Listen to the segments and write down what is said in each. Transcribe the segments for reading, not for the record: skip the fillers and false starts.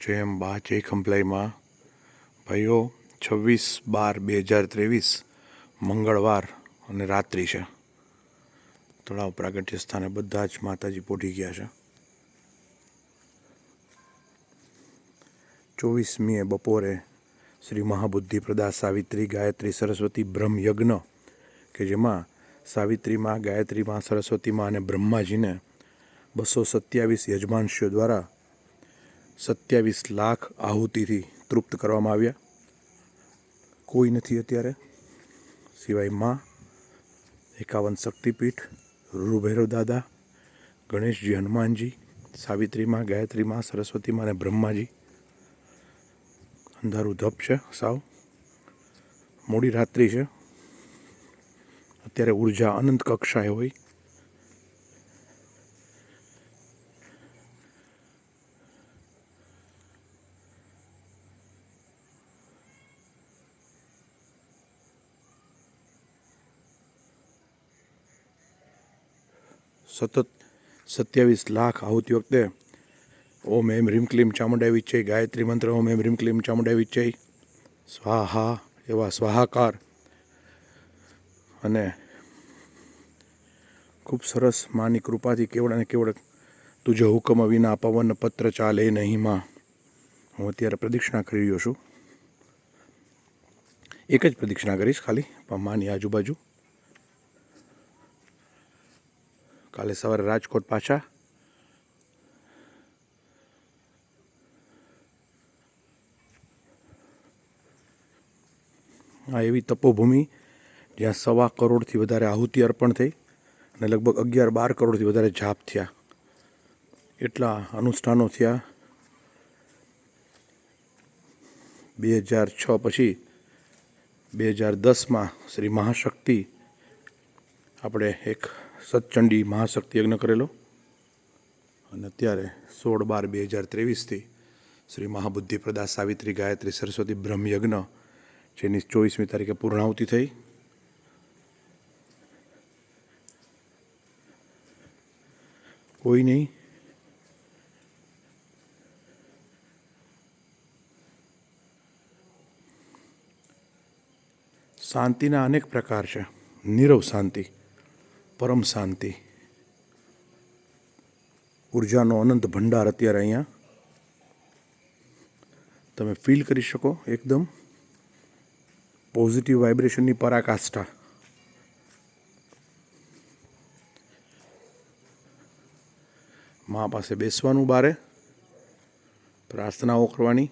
જય અંબા જય ખંભલાઈમાં. ભાઈઓ, 26/12/2023 મંગળવાર અને રાત્રિ છે. તળાવ પ્રાગટ્ય સ્થાને બધા જ માતાજી પોઢી ગયા છે. 24મીએ બપોરે શ્રી મહાબુદ્ધિ પ્રદા સાવિત્રી ગાયત્રી સરસ્વતી બ્રહ્મ યજ્ઞ, કે જેમાં સાવિત્રીમાં, ગાયત્રીમાં, સરસ્વતીમાં અને બ્રહ્માજીને 227 યજમાનશીઓ દ્વારા 27 લાખ આહુતિથી તૃપ્ત કરવામાં આવ્યા. કોઈ નથી અત્યારે સિવાય માં, 51 શક્તિપીઠ, રૂભૈરવ દાદા, ગણેશજી, હનુમાનજી, સાવિત્રીમાં, ગાયત્રીમાં, સરસ્વતીમાં અને બ્રહ્માજી. અંધારું ધપ છે, સાવ મોડી રાત્રિ છે. અત્યારે ઉર્જા અનંત કક્ષાએ હોય. સતત 27 લાખ આહુતિ વખતે ઓમ એમ રીમ ક્લીમ ચામુંડા વિચ્ચય ગાયત્રી મંત્ર, ઓમ એમ રીમ ક્લીમ ચામુંડા વિચ્ચય સ્વાહા એવા સ્વાહાકાર અને ખૂબ સરસ માની કૃપાથી કેવળ અને કેવળ તુજ હુકમ વિના પવન પત્ર ચાલે નહીં માં. હું અત્યારે પ્રદક્ષિણા કરી રહ્યો છું. એક જ પ્રદક્ષિણા કરીશ ખાલી માની આજુબાજુ. કાલે સવારે રાજકોટ પાછા. આ એવી તપોભૂમિ જ્યાં 1.25 કરોડથી વધારે આહુતિ અર્પણ થઈ અને લગભગ 11-12 કરોડથી વધારે જાપ થયા. એટલા અનુષ્ઠાનો થયા. 2006 પછી 2010માં શ્રી મહાશક્તિ આપણે એક સતચંડી મહાશક્તિ યજ્ઞ કરેલો અને અત્યારે 16/12/2023થી શ્રી મહાબુદ્ધિ પ્રદા સાવિત્રી ગાયત્રી સરસ્વતી બ્રહ્મ યજ્ઞ, જેની 24મી તારીખે પૂર્ણાહુતિ થઈ. કોઈ નહીં. શાંતિના અનેક પ્રકાર છે. નીરવ શાંતિ, પરમ શાંતિ, ઉર્જાનો અનંત ભંડાર અત્યારે અહીંયા તમે ફીલ કરી શકો. એકદમ પોઝિટિવ વાઇબ્રેશનની પરાકાષ્ઠા. મા પાસે બેસવાનું, બારે પ્રાર્થનાઓ કરવાની.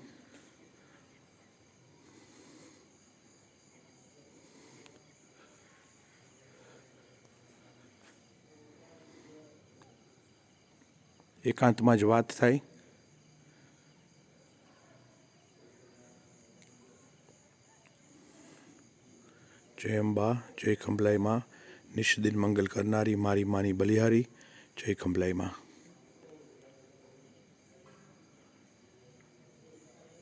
એકાંતમાં જ વાત થાય. જય અંબા જય ખંભલાઈમાં. નિષ્દિન મંગલ કરનારી મારી માની બલિહારી. જય ખંભલાઈમાં.